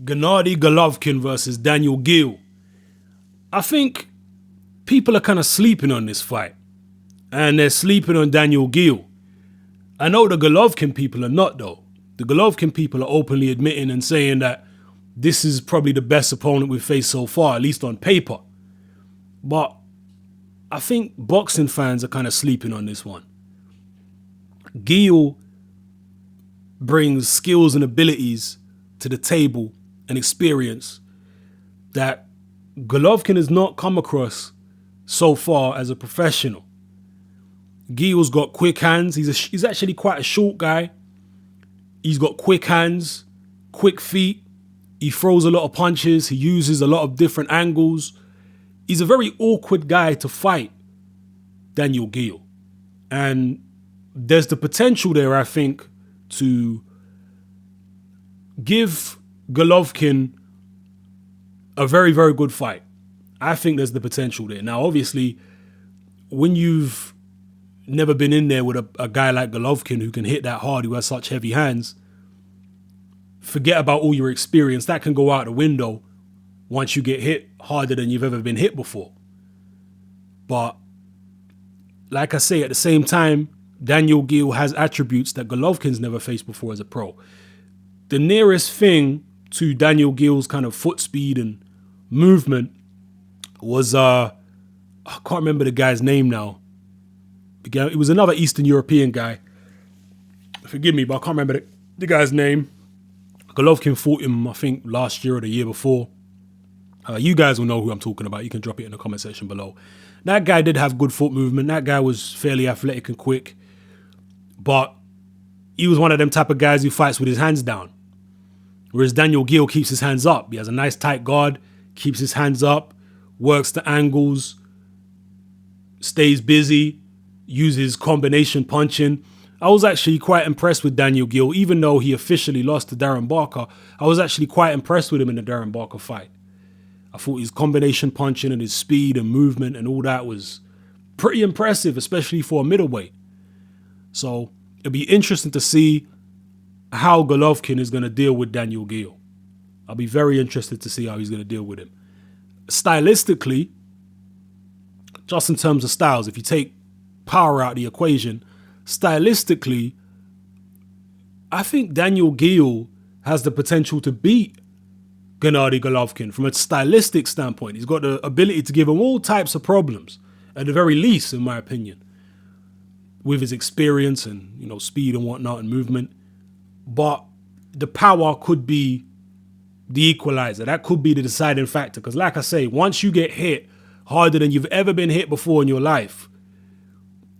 Gennady Golovkin versus Daniel Geale. I think people are kind of sleeping on this fight. And they're sleeping on Daniel Geale. I know the Golovkin people are not, though. The Golovkin people are openly admitting and saying that this is probably the best opponent we've faced so far, at least on paper. But I think boxing fans are kind of sleeping on this one. Geale brings skills and abilities to the table and experience that Golovkin has not come across so far as a professional. Geale's got quick hands. He's actually quite a short guy. He's got quick hands, quick feet. He throws a lot of punches. He uses a lot of different angles. He's a very awkward guy to fight, Daniel Geale. And there's the potential there, I think, to give Golovkin a very, very good fight. I think there's the potential there. Now, obviously, when you've never been in there with a guy like Golovkin who can hit that hard, who has such heavy hands, forget about all your experience. That can go out the window once you get hit harder than you've ever been hit before. But like I say, at the same time, Daniel Geale has attributes that Golovkin's never faced before as a pro. The nearest thing to Daniel Geale's kind of foot speed and movement was, I can't remember the guy's name now. It was another Eastern European guy. Forgive me, but I can't remember the guy's name. Golovkin fought him, I think, last year or the year before. You guys will know who I'm talking about. You can drop it in the comment section below. That guy did have good foot movement. That guy was fairly athletic and quick. But he was one of them type of guys who fights with his hands down. Whereas Daniel Geale keeps his hands up. He has a nice tight guard, keeps his hands up, works the angles, stays busy, uses combination punching. I was actually quite impressed with Daniel Geale, even though he officially lost to Darren Barker. I was actually quite impressed with him in the Darren Barker fight. I thought his combination punching and his speed and movement and all that was pretty impressive, especially for a middleweight. So it'll be interesting to see how Golovkin is going to deal with Daniel Geale. I'll be very interested to see how he's going to deal with him. Stylistically, just in terms of styles, if you take power out of the equation, stylistically, I think Daniel Geale has the potential to beat Gennady Golovkin from a stylistic standpoint. He's got the ability to give him all types of problems, at the very least, in my opinion, with his experience and, speed and whatnot and movement. But the power could be the equalizer. That could be the deciding factor. Because like I say, once you get hit harder than you've ever been hit before in your life,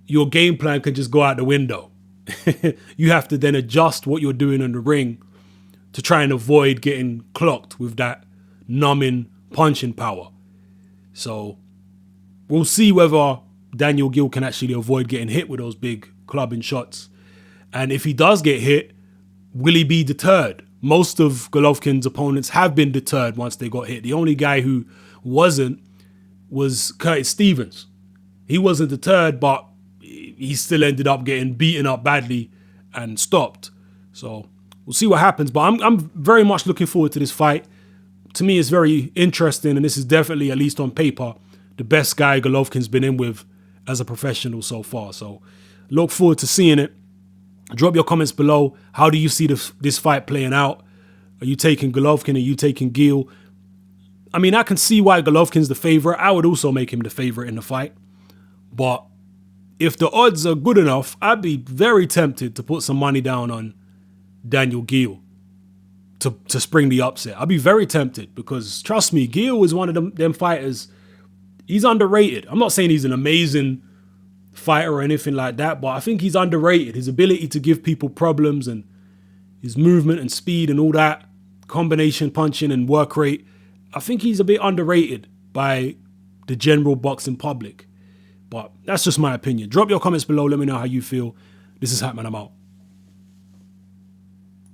your game plan can just go out the window. You have to then adjust what you're doing in the ring to try and avoid getting clocked with that numbing punching power. So we'll see whether Daniel Geale can actually avoid getting hit with those big clubbing shots. And if he does get hit, will he be deterred? Most of Golovkin's opponents have been deterred once they got hit. The only guy who wasn't was Curtis Stevens. He wasn't deterred, but he still ended up getting beaten up badly and stopped. So we'll see what happens. But I'm very much looking forward to this fight. To me, it's very interesting, and this is definitely, at least on paper, the best guy Golovkin's been in with as a professional so far. So look forward to seeing it. Drop your comments below. How do you see this fight playing out? Are you taking Golovkin? Are you taking Geale? I mean, I can see why Golovkin's the favorite. I would also make him the favorite in the fight. But if the odds are good enough, I'd be very tempted to put some money down on Daniel Geale to spring the upset. I'd be very tempted because, trust me, Geale is one of them fighters. He's underrated. I'm not saying he's an amazing fighter or anything like that, but I think he's underrated. His ability to give people problems and his movement and speed and all that, combination punching and work rate, I think he's a bit underrated by the general boxing public. But that's just my opinion. Drop your comments below. Let me know how you feel. This is Hatman. I'm out.